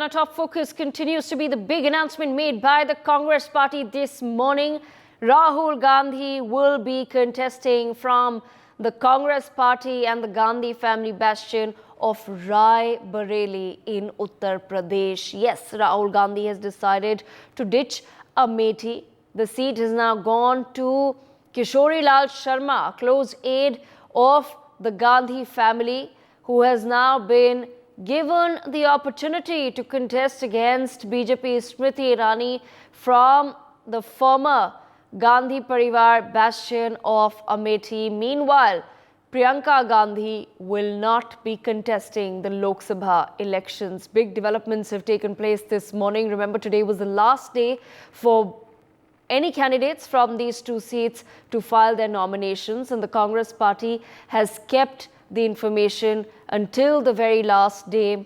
our top focus continues to be the big announcement made by the Congress party this morning. Rahul Gandhi will be contesting from the Congress party and the Gandhi family bastion of Rai Bareli in Uttar Pradesh. Yes, Rahul Gandhi has decided to ditch Amethi. The seat has now gone to Kishori Lal Sharma, a close aide of the Gandhi family, who has now been given the opportunity to contest against BJP's Smriti Irani from the former Gandhi Parivar bastion of Amethi. Meanwhile, Priyanka Gandhi will not be contesting the Lok Sabha elections. Big developments have taken place this morning. Remember, today was the last day for any candidates from these two seats to file their nominations, and the Congress party has kept the information until the very last day.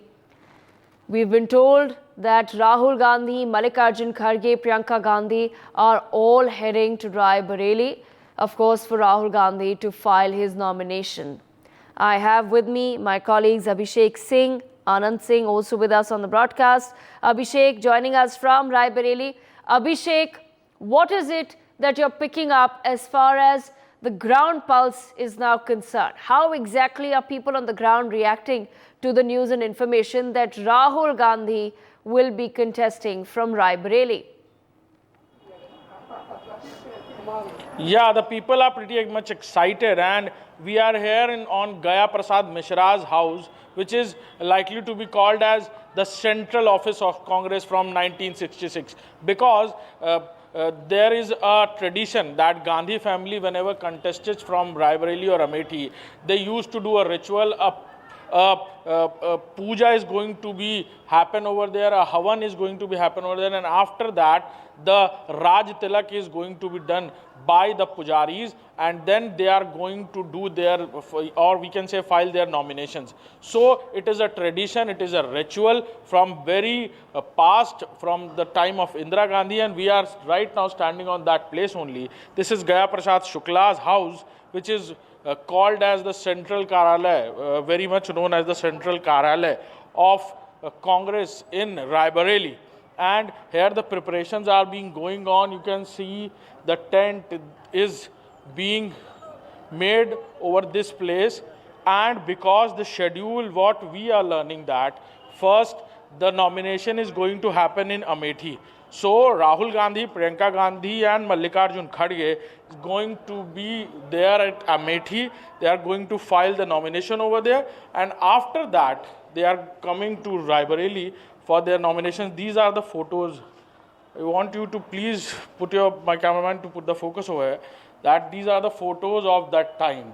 We've been told that Rahul Gandhi, Mallikarjun Kharge, Priyanka Gandhi are all heading to Rai Bareli, of course, for Rahul Gandhi to file his nomination. I have with me my colleagues Abhishek Singh, Anand Singh, also with us on the broadcast. Abhishek joining us from Rai Bareli. Abhishek, what is it that you're picking up as far as the ground pulse is now concerned? How exactly are people on the ground reacting to the news and information that Rahul Gandhi will be contesting from Rai Bareli? Yeah, the people are pretty much excited, and we are here on Gaya Prasad Mishra's house, which is likely to be called as the central office of Congress from 1966, because there is a tradition that Gandhi family, whenever contested from Rai Bareli or Amethi, they used to do a ritual. Puja is going to be happen over there, a Havan is going to be happen over there, and after that the Raj Tilak is going to be done by the pujaris, and then they are going to do their, or we can say, file their nominations. So it is a tradition, it is a ritual from very past, from the time of Indira Gandhi, and we are right now standing on that place only. This is Gaya Prasad Shukla's house, which is called as the Central Karalay, very much known as the Central Karalay of Congress in Rai Bareli. And here the preparations are being going on. You can see the tent is being made over this place, and because the schedule, what we are learning, that first the nomination is going to happen in Amethi. So Rahul Gandhi, Priyanka Gandhi and Mallikarjun Kharge is going to be there at Amethi. They are going to file the nomination over there, and after that they are coming to Rai Bareli for their nominations. These are the photos. I want you to please put my cameraman to put the focus over here, that these are the photos of that time.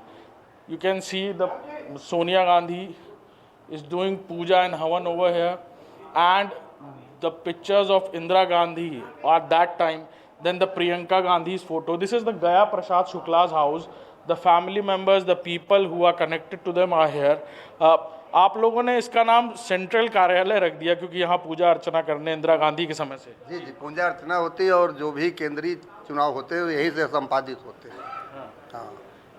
You can see the Sonia Gandhi is doing puja and Havan over here, and the pictures of Indira Gandhi at that time, then the Priyanka Gandhi's photo. This is the Gaya Prasad Shukla's house. The family members, the people who are connected to them are here. आप लोगों ने इसका नाम central कार्यालय रख दिया क्योंकि यहाँ पूजा अर्चना करने इंदिरा गांधी के समय से। जी जी, पूजा अर्चना होती है और जो भी केंद्रीय चुनाव होते हैं यहीं से संपादित होते हैं। हाँ।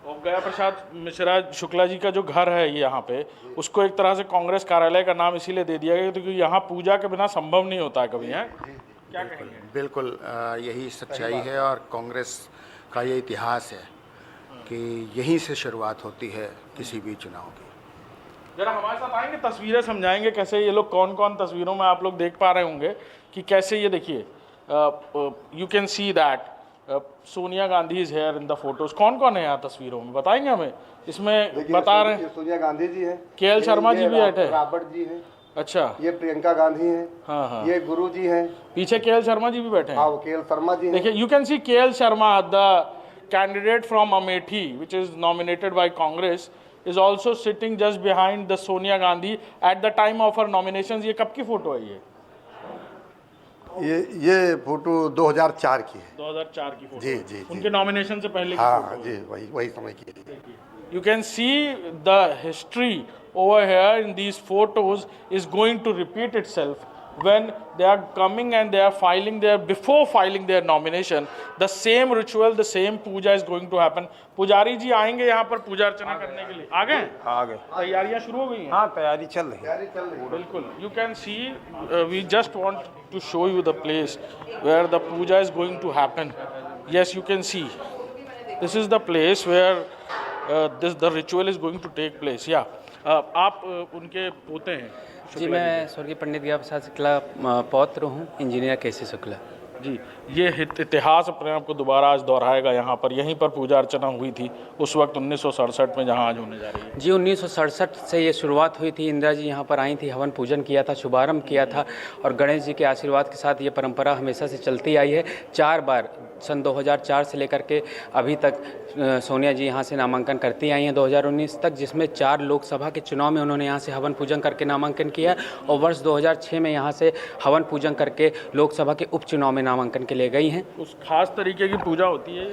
और गया प्रसाद मिश्रा शुक्ला जी का जो घर है ये यहाँ पे, उसको एक तरह से कांग्रेस कार्यालय का नाम इसीलिए दे दिया गया क्योंकि यहाँ पूजा के बिना संभव नहीं होता है कभी। है क्या कहेंगे? बिल्कुल यही सच्चाई है और कांग्रेस का ये इतिहास है कि यहीं से शुरुआत होती है किसी भी चुनाव की। जरा हमारे साथ आएंगे, तस्वीरें समझाएंगे कैसे ये लोग, कौन कौन तस्वीरों में आप लोग देख पा रहे होंगे कि कैसे ये देखिए, you can see that Sonia Gandhi is here in the photos. कौन कौन है यहाँ तस्वीरों में, बताएंगे हमें? इसमें बता रहे हैं सोनिया गांधी जी हैं, के.एल. शर्मा जी भी बैठे हैं, रॉबर्ट जी हैं, अच्छा, ये प्रियंका गांधी हैं, हाँ हाँ, ये गुरु जी हैं, पीछे के.एल. शर्मा जी भी बैठे हैं, हाँ के.एल. शर्मा जी। देखिए you can see KL. Sharma, the candidate from Amethi which is nominated by Congress, is also sitting just behind the Sonia Gandhi at the time of her nominations. ये कब की फोटो है ये फोटो 2004 की है। 2004 की फोटो। जी जी, उनके नॉमिनेशन से पहले की हाँ फोटो। जी, वही समय की है। You can see the history over here in these photos is going to repeat itself when they are coming and they are filing before filing their nomination, the same ritual, the same puja is going to happen. पुजारी जी आएंगे यहाँ पर पूजा अर्चना करने के लिए. आ गए? आ गए. तैयारियां शुरू हो गई हैं? हाँ, तैयारी चल रही है. बिल्कुल. You can see, we just want to show you the place where the puja is going to happen. Yes, you can see. This is the place where the ritual is going to take place. Yeah. आप उनके पोते हैं? जी, मैं स्वर्गीय पंडित गया प्रसाद शुक्ला पौत्र हूँ, engineer केसी शुक्ला. जी, ये इतिहास अपने आप को दोबारा आज दोहराएगा. यहाँ पर यहीं पर पूजा अर्चना हुई थी उस वक्त 1967 में, जहाँ आज होने जा रही है. जी, 1967 से ये शुरुआत हुई थी. इंदिरा जी यहाँ पर आई थी, हवन पूजन किया था, शुभारंभ किया था और गणेश जी के आशीर्वाद के साथ ये परंपरा हमेशा से चलती आई है. 4 बार सन 2004 से लेकर के अभी तक सोनिया जी यहाँ से नामांकन करती आई हैं 2019 तक, जिसमें 4 लोकसभा के चुनाव में उन्होंने यहाँ से हवन पूजन करके नामांकन किया और वर्ष 2006 में यहाँ से हवन पूजन करके लोकसभा के उपचुनाव में नामांकन के लिए गई हैं. उस खास तरीके की पूजा होती है.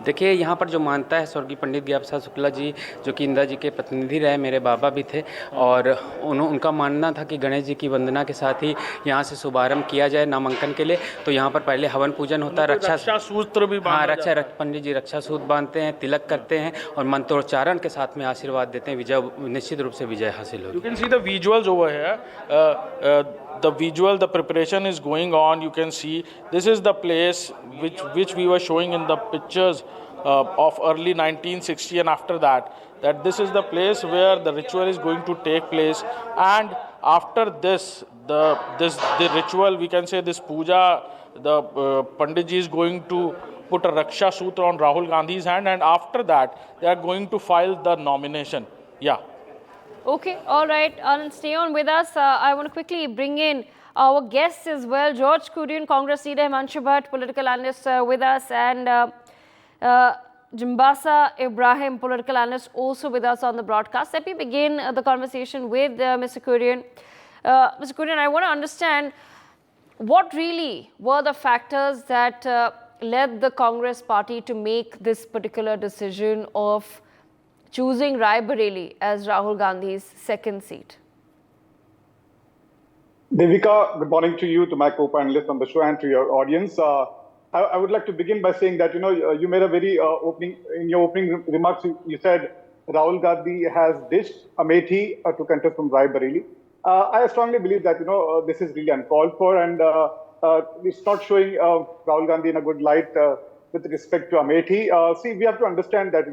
देखिए, यहाँ पर जो मानता है स्वर्गीय पंडित गया प्रसाद शुक्ला जी, जो कि इंदिरा जी के प्रतिनिधि रहे, मेरे बाबा भी थे, और उनका मानना था कि गणेश जी की वंदना के साथ ही यहाँ से शुभारंभ किया जाए नामांकन के लिए. तो यहाँ पर पहले हवन पूजन होता है, रक्षा सूत्र भी पंडित जी रक्षा सूत्र बांधते हैं, तिलक करते हैं और मंत्रोच्चारण के साथ में आशीर्वाद देते हैं. विजय निश्चित रूप से विजय हासिल होगी. You can see the visuals over here. The preparation is going on. You can see this is the place which we were showing in the pictures of early 1960 and after that this is the place where the ritual is going to take place. And after this, the ritual, we can say this puja, the Panditji is going to put a Raksha Sutra on Rahul Gandhi's hand, and after that, they are going to file the nomination. Yeah. Okay, all right. Anand, stay on with us. I want to quickly bring in our guests as well. George Kurian, Congress leader, Himanshu Bhatt, political analyst with us, and Jimbasa Ibrahim, political analyst, also with us on the broadcast. Let me begin the conversation with Mr. Kurian. Mr. Kurian, I want to understand what really were the factors that led the Congress party to make this particular decision of choosing Raebareli as Rahul Gandhi's second seat. Devika, good morning to you, to my co-panelists on the show, and to your audience. I would like to begin by saying that, you made a very in your opening remarks, you said Rahul Gandhi has ditched Amethi to contest from Raebareli. I strongly believe that, this is really uncalled for, and it's not showing Rahul Gandhi in a good light with respect to Amethi. See, we have to understand that,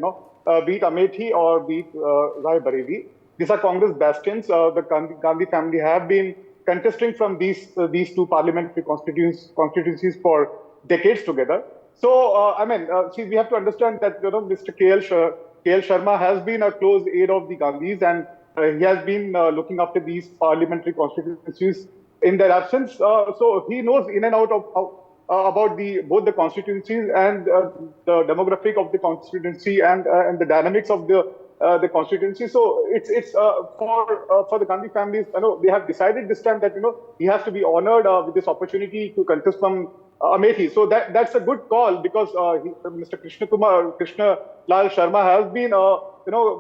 be it Amethi or be it Raebareli, these are Congress bastions. The Gandhi family have been contesting from these two parliamentary constituencies for decades together. So, see, we have to understand that, Mr. KL Sharma has been a close aide of the Gandhis, and he has been looking after these parliamentary constituencies in their absence. So he knows in and out of about both the constituencies and the demographic of the constituency and the dynamics of the constituency. So it's for the Gandhi families, they have decided this time that he has to be honored with this opportunity to contest from Amethi. So that's a good call, because Mr. Krishna Lal Sharma has been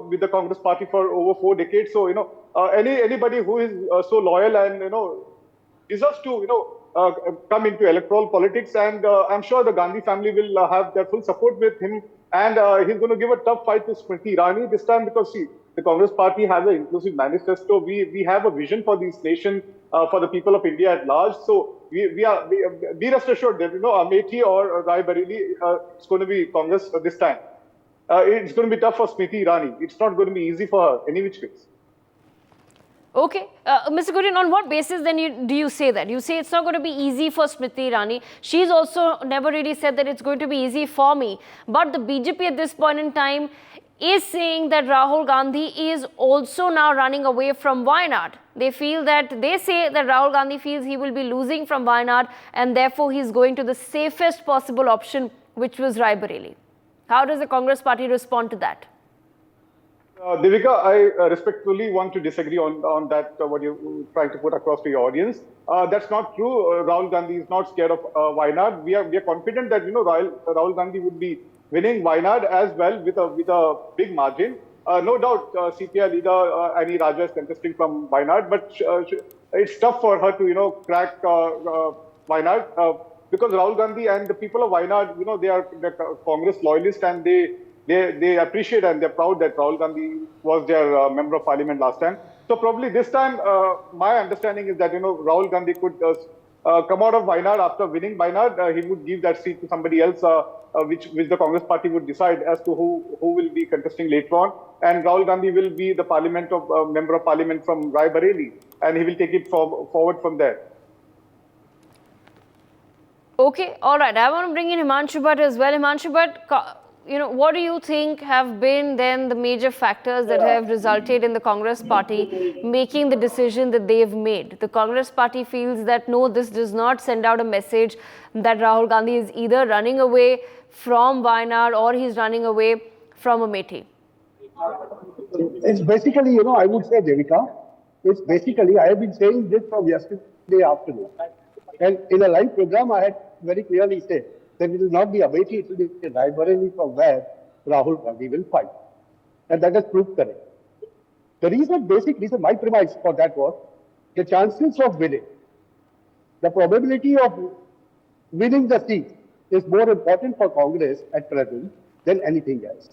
with the Congress party for over 4 decades. So anybody who is so loyal and deserves to come into electoral politics, and I'm sure the Gandhi family will have their full support with him, and he's going to give a tough fight to Smriti Irani this time, because see, the Congress party has an inclusive manifesto. We have a vision for this nation, for the people of India at large. So we rest assured that Amethi or Raebareli, it's going to be Congress this time. It's going to be tough for Smriti Irani. It's not going to be easy for her, any which case. Okay. Mr. Kurian, on what basis then do you say that? You say it's not going to be easy for Smriti Irani. She's also never really said that it's going to be easy for me. But the BJP at this point in time is saying that Rahul Gandhi is also now running away from Wayanad. They say that Rahul Gandhi feels he will be losing from Wayanad, and therefore he's going to the safest possible option, which was Raebareli. How does the Congress party respond to that? Devika, I respectfully want to disagree on that, what you're trying to put across to your audience. That's not true. Rahul Gandhi is not scared of Wayanad. We are confident that Rahul Gandhi would be winning Wayanad as well with a big margin. No doubt, CPI leader Annie Raja is contesting from Wayanad, but it's tough for her to, crack Wayanad because Rahul Gandhi and the people of Wayanad, they are Congress loyalists and they appreciate and they're proud that Rahul Gandhi was their member of parliament last time. So probably this time, my understanding is that, Rahul Gandhi could come out of Wayanad after winning Wayanad. He would give that seat to somebody else, which the Congress party would decide as to who will be contesting later on. And Rahul Gandhi will be the member of parliament from Rai Bareli, and he will take it forward from there. Okay, all right. I want to bring in Himanshu Bhatt as well. Himanshu Bhatt, what do you think have been then the major factors that have resulted in the Congress party making the decision that they've made? The Congress party feels that no, this does not send out a message that Rahul Gandhi is either running away from Wayanad or he's running away from Amethi. It's basically, I would say, Devika, it's basically, I have been saying this from yesterday afternoon. And in a live program, I had very clearly said that it will not be Amethi, it will be Rai Bareli from where Rahul Gandhi will fight. And that has proved correct. The basic reason, my premise for that was the chances of winning. The probability of winning the seat is more important for Congress at present than anything else.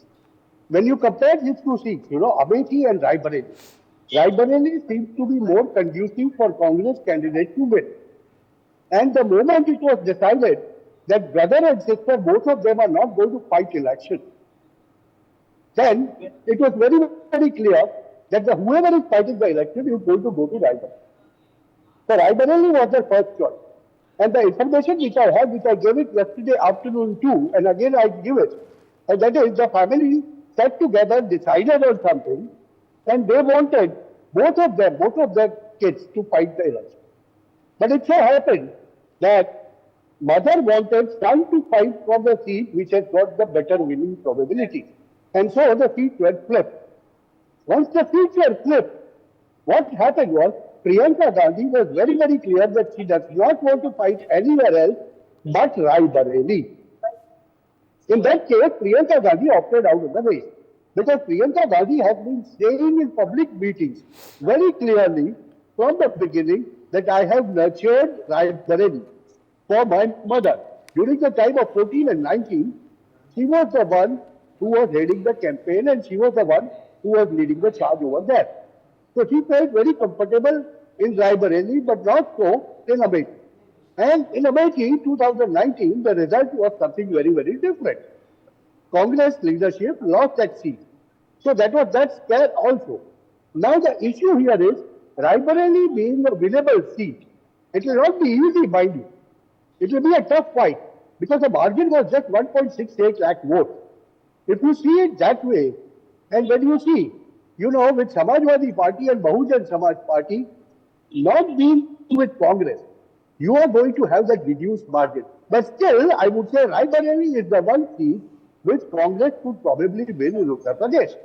When you compare these two seats, Amethi and Rai Bareli seems to be more conducive for Congress candidate to win. And the moment it was decided that brother and sister, both of them are not going to fight election, then it was very, very clear that whoever is fighting the election is going to go to Rai Bareli. So Rai Bareli was their first choice. And the information which I had, which I gave it yesterday afternoon too, and again I give it, and that is the family sat together, decided on something, and they wanted both of their kids to fight the election. But it so happened that mother wanted son to fight for the seat which has got the better winning probability. And so the seats were flipped. Once the seats were flipped, what happened was Priyanka Gandhi was very, very clear that she does not want to fight anywhere else but Rai Bareli. In that case, Priyanka Gandhi opted out of the race. Because Priyanka Gandhi has been saying in public meetings very clearly from the beginning that I have nurtured Rai Bareli for my mother. During the time of 14 and 19, she was the one who was heading the campaign and she was the one who was leading the charge over there. So she felt very comfortable in Rai Bareli, but not so in Amethi. And in Amethi, 2019, the result was something very, very different. Congress leadership lost that seat. So that's there also. Now the issue here is, Rai Bareli being a winnable seat, it will not be easy, mind you. It will be a tough fight because the margin was just 1.68 lakh votes. If you see it that way, and when you see, with Samajwadi Party and Bahujan Samaj Party not being with Congress, you are going to have that reduced margin. But still, I would say Rai Bareli is the one seat which Congress could probably win in Uttar Pradesh.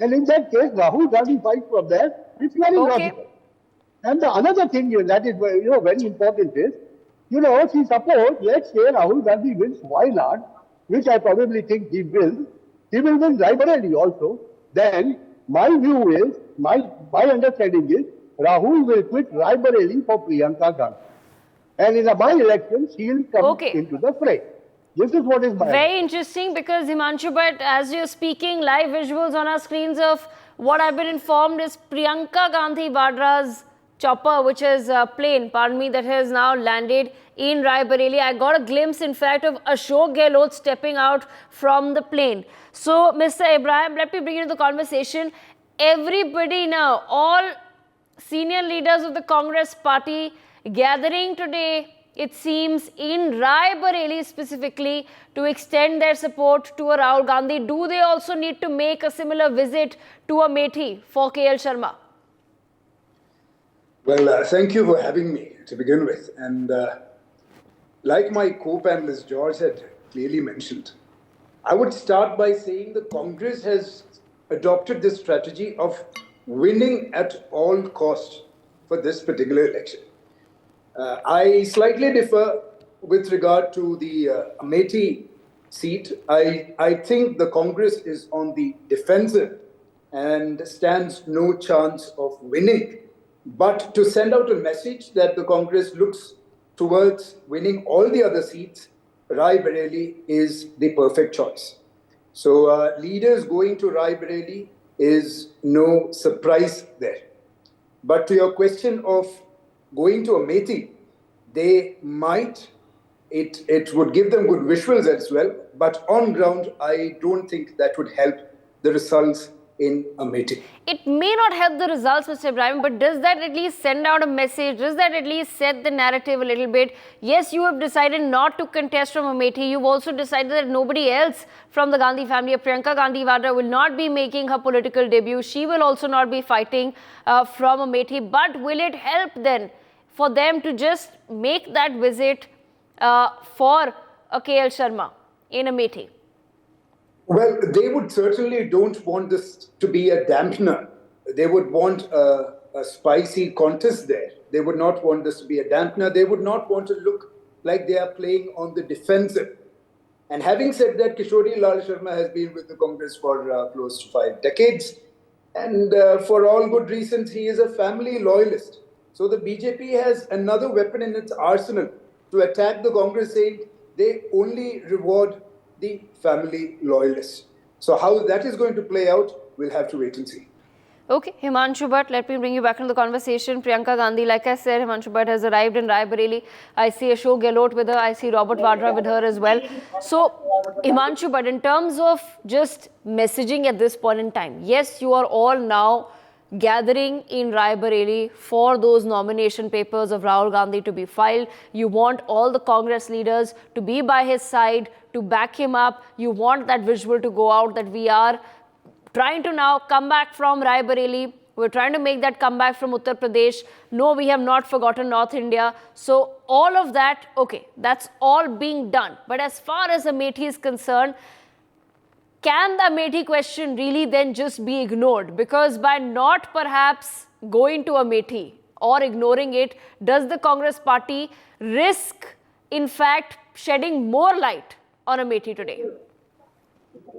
And in that case, Rahul Gandhi fight from there, it's very logical. And the another thing that is very important is, see, suppose, let's say Rahul Gandhi wins Wayanad, which I probably think he will win Rai Bareli also, then my view is, my understanding is, Rahul will quit Rai Bareli for Priyanka Gandhi. And in a by-election, she will come into the fray. This is what is my very interesting because Himanshu Bhatt, as you're speaking, live visuals on our screens of what I've been informed is Priyanka Gandhi Vadra's chopper, which is a plane, that has now landed in Rai Bareli. I got a glimpse, in fact, of Ashok Gehlot stepping out from the plane. So, Mr. Ibrahim, let me bring you to the conversation. Everybody now, all senior leaders of the Congress party gathering today, it seems, in Rai Bareli specifically to extend their support to Rahul Gandhi. Do they also need to make a similar visit to Amethi for KL Sharma? Well, thank you for having me to begin with. And like my co-panelist George had clearly mentioned, I would start by saying the Congress has adopted this strategy of winning at all costs for this particular election. I slightly differ with regard to the Amethi seat. I think the Congress is on the defensive and stands no chance of winning but to send out a message that the Congress looks towards winning all the other seats, Rai Bareli is the perfect choice. So leaders going to Rai Bareli is no surprise there. But to your question of going to Amethi, they might, it would give them good visuals as well, but on ground, I don't think that would help the results in Amethi. It may not help the results, Mr. Ibrahim, but does that at least send out a message? Does that at least set the narrative a little bit? Yes, you have decided not to contest from Amethi. You've also decided that nobody else from the Gandhi family, Priyanka Gandhi Vadra, will not be making her political debut. She will also not be fighting from Amethi. But will it help then for them to just make that visit for KL Sharma in Amethi? Well, they would certainly don't want this to be a dampener. They would want a spicy contest there. They would not want this to be a dampener. They would not want to look like they are playing on the defensive. And having said that, Kishori Lal Sharma has been with the Congress for close to 5 decades. And for all good reasons, he is a family loyalist. So the BJP has another weapon in its arsenal to attack the Congress, saying they only reward the family loyalists. So how that is going to play out, we'll have to wait and see. Okay, Himanshu Bhatt, let me bring you back into the conversation. Priyanka Gandhi, like I said, Himanshu Bhatt has arrived in Rai Bareli. I see Ashok Gehlot with her. I see Robert Vadra with her as well. So, Himanshu Bhatt, in terms of just messaging at this point in time, yes, you are all now gathering in Rai Bareli for those nomination papers of Rahul Gandhi to be filed. You want all the Congress leaders to be by his side, to back him up. You want that visual to go out that we are trying to now come back from Rai Bareli. We're trying to make that comeback from Uttar Pradesh. No, we have not forgotten North India. So all of that, okay, that's all being done. But as far as Amethi is concerned, can the Amethi question really then just be ignored? Because by not perhaps going to Amethi or ignoring it, does the Congress party risk, in fact, shedding more light on Amethi today?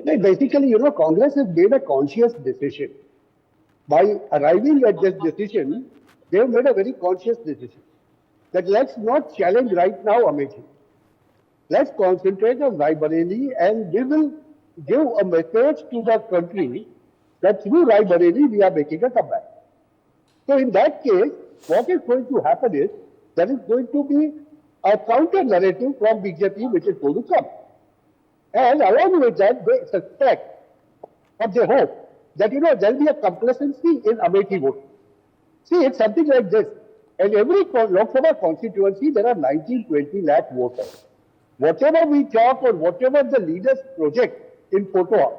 Basically, Congress has made a conscious decision. By arriving at this decision, they have made a very conscious decision that let's not challenge right now Amethi. Let's concentrate on Rai Bareli, and we will give a message to the country that through Rai Bareli we are making a comeback. So in that case, what is going to happen is there is going to be a counter narrative from BJP which is going to come. And along with that, they suspect or they hope that, there will be a complacency in Amethi vote. See, it's something like this. In every Lok Sabha constituency, there are 19-20 lakh voters. Whatever we talk or whatever the leaders project in photo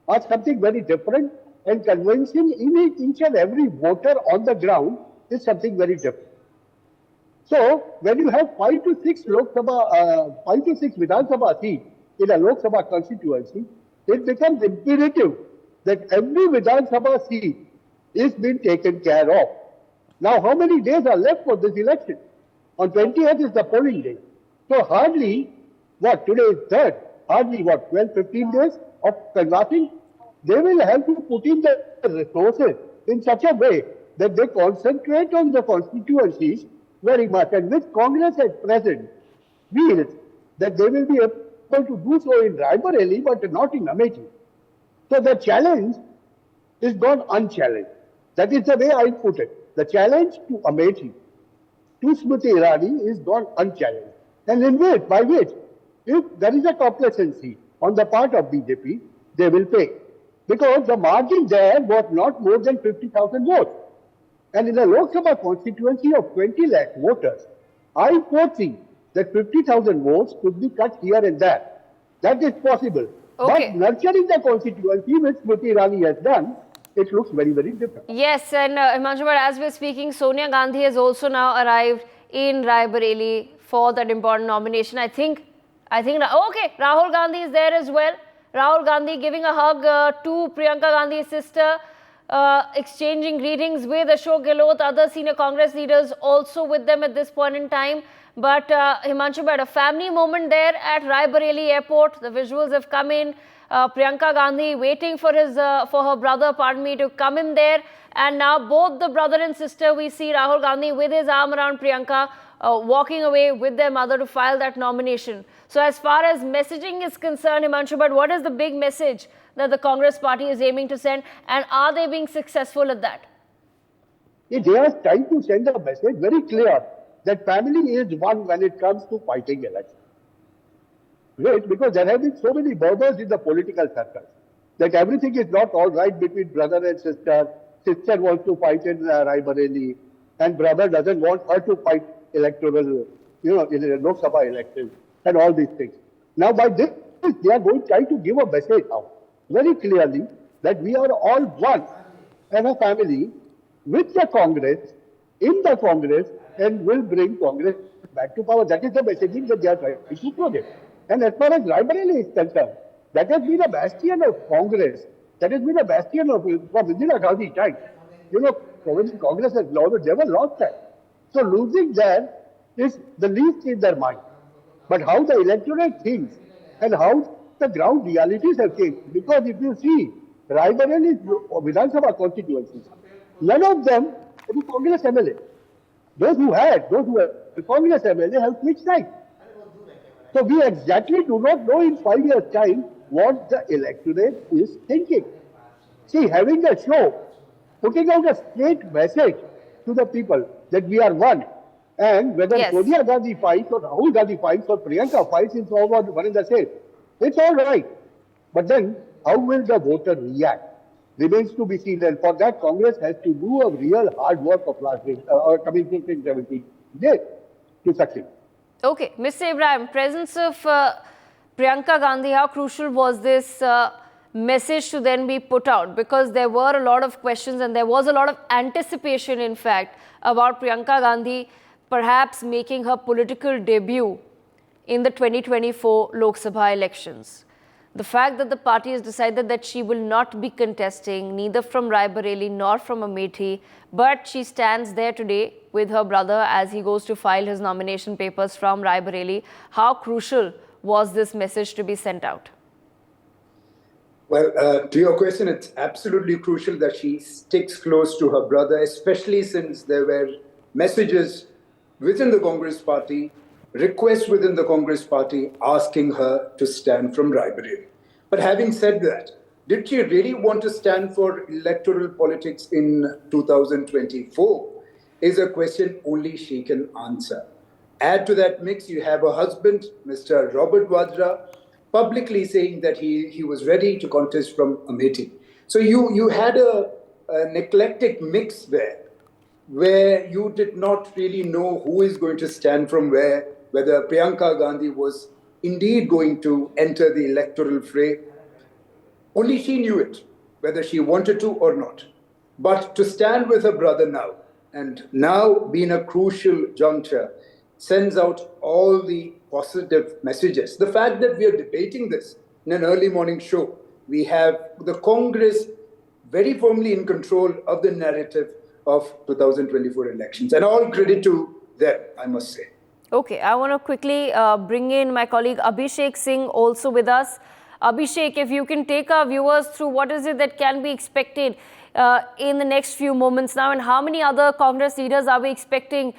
are something very different, and convincing each and every voter on the ground is something very different. So, when you have 5 to 6 Vidhan Sabha seats in a Lok Sabha constituency, it becomes imperative that every Vidhan Sabha seat is being taken care of. Now, how many days are left for this election? On 20th is the polling day. So hardly, today is 3rd, hardly 12, 15 days of canvassing. They will have to put in the resources in such a way that they concentrate on the constituencies very much, and which Congress at present feels that they will be able to do so in Rai Bareli but not in Amethi. So the challenge is gone unchallenged. That is the way I put it. The challenge to Amethi, to Smriti Irani, is gone unchallenged. And in which, by which, if there is a complacency on the part of BJP, they will pay. Because the margin there was not more than 50,000 votes. And in a Lok Sabha constituency of 20 lakh voters, I foresee that 50,000 votes could be cut here and there. That is possible. Okay. But nurturing the constituency, which Smriti Irani has done, it looks very, very different. Yes, and Himanshu Bhatt, as we're speaking, Sonia Gandhi has also now arrived in Rai Bareli for that important nomination. I think, okay, Rahul Gandhi is there as well. Rahul Gandhi giving a hug to Priyanka Gandhi's sister, exchanging greetings with Ashok Gehlot, other senior Congress leaders also with them at this point in time. But Himanshu Bhatt, a family moment there at Rai Bareli airport. The visuals have come in. Priyanka Gandhi waiting for her brother, to come in there. And now both the brother and sister, we see Rahul Gandhi with his arm around Priyanka, walking away with their mother to file that nomination. So as far as messaging is concerned, Himanshu, but what is the big message that the Congress party is aiming to send, and are they being successful at that? They are trying to send a message very clear that family is one when it comes to fighting elections. Right? Because there have been so many murmurs in the political circles that everything is not all right between brother and sister. Sister wants to fight in Raebareli, and brother doesn't want her to fight electoral, in the Lok Sabha election, and all these things. Now, by this, they are going to try to give a message out very clearly that we are all one as a family with the Congress, in the Congress, and will bring Congress back to power. That is the messaging that they are trying to project. And as far as Raebareli is concerned, that has been a bastion of Congress. That has been a bastion of from Indira Gandhi time. Congress has never lost that. So losing that is the least in their mind. But how the electorate thinks and how the ground realities have changed. Because if you see Raebareli Vidhan Sabha constituencies, none of them are Congress MLA. Those who had Congress MLA have switched sides. So we exactly do not know in 5 years' time what the electorate is thinking. See, having a show, putting out a straight message to the people that we are one, and whether Sonia Gandhi fights or Rahul Gandhi fights or Priyanka fights, it's all one in the same. It's all right. But then, how will the voter react? Remains to be seen. And for that, Congress has to do a real hard work of coming 16-17 days to succeed. Okay, Mr. Ibrahim, presence of Priyanka Gandhi, how crucial was this message to then be put out? Because there were a lot of questions and there was a lot of anticipation, in fact, about Priyanka Gandhi perhaps making her political debut in the 2024 Lok Sabha elections. The fact that the party has decided that she will not be contesting, neither from Raebareli nor from Amethi, but she stands there today with her brother as he goes to file his nomination papers from Raebareli. How crucial was this message to be sent out? Well, to your question, it's absolutely crucial that she sticks close to her brother, especially since there were messages within the Congress party, requests within the Congress party asking her to stand from Raebareli. But having said that, did she really want to stand for electoral politics in 2024 is a question only she can answer. Add to that mix, you have her husband, Mr. Robert Vadra, publicly saying that he was ready to contest from Amethi. So you had a an eclectic mix there, where you did not really know who is going to stand from where, whether Priyanka Gandhi was indeed going to enter the electoral fray. Only she knew it, whether she wanted to or not. But to stand with her brother now, and now being a crucial juncture, sends out all the positive messages. The fact that we are debating this in an early morning show, we have the Congress very firmly in control of the narrative of 2024 elections. And all credit to them, I must say. Okay, I want to quickly bring in my colleague Abhishek Singh also with us. Abhishek, if you can take our viewers through what is it that can be expected in the next few moments now, and how many other Congress leaders are we expecting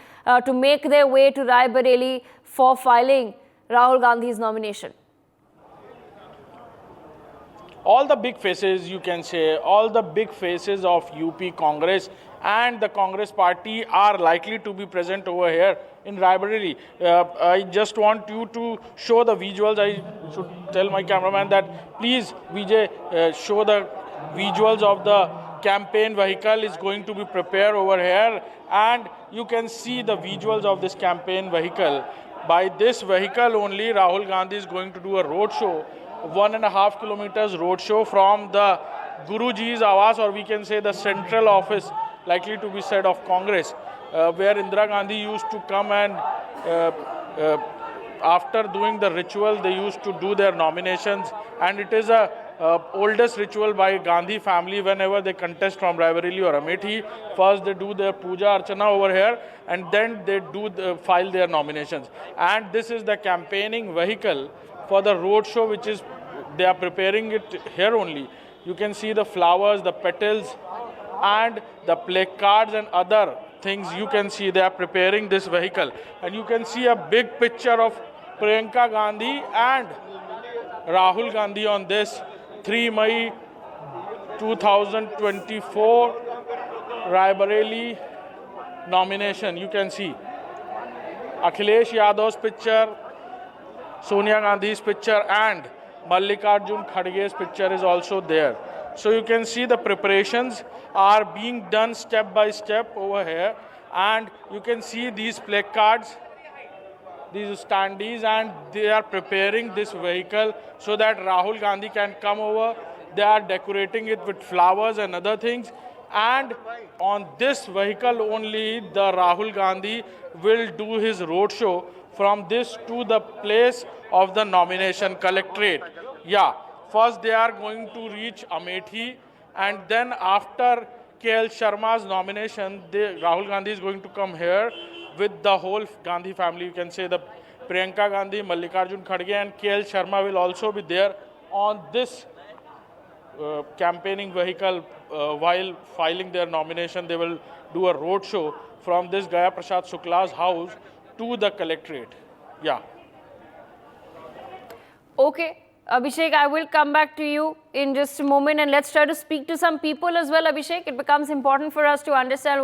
to make their way to Raebareli for filing Rahul Gandhi's nomination? All the big faces, you can say, all the big faces of UP Congress and the Congress party are likely to be present over here in Raebareli. I just want you to show the visuals. I should tell my cameraman that please, Vijay, show the visuals of the campaign vehicle is going to be prepared over here, and you can see the visuals of this campaign vehicle. By this vehicle only, Rahul Gandhi is going to do a road show, 1.5 kilometers road show from the Guruji's Awas, or we can say the central office, likely to be said, of Congress, where Indira Gandhi used to come and after doing the ritual, they used to do their nominations, and it is a oldest ritual by Gandhi family. Whenever they contest from Raebareli or Amethi, first they do their puja archana over here, and then they file their nominations. And this is the campaigning vehicle for the road show which is they are preparing it here only. You can see the flowers, the petals, and the placards and other things. You can see they are preparing this vehicle, and you can see a big picture of Priyanka Gandhi and Rahul Gandhi on this 3 May 2024 Raebareli nomination. You can see Akhilesh Yadav's picture, Sonia Gandhi's picture, and Mallikarjun Kharge's picture is also there. So you can see the preparations are being done step by step over here, and you can see these placards, these standees, and they are preparing this vehicle so that Rahul Gandhi can come over. They are decorating it with flowers and other things, and on this vehicle only the Rahul Gandhi will do his roadshow from this to the place of the nomination collectorate. Yeah, first they are going to reach Amethi, and then after KL Sharma's nomination, Rahul Gandhi is going to come here with the whole Gandhi family. You can say the Priyanka Gandhi, Mallikarjun Kharge, and KL Sharma will also be there on this campaigning vehicle. While filing their nomination, they will do a road show from this Gaya Prasad Shukla's house to the collectorate. Yeah. Okay, Abhishek, I will come back to you in just a moment, and let's try to speak to some people as well, Abhishek. It becomes important for us to understand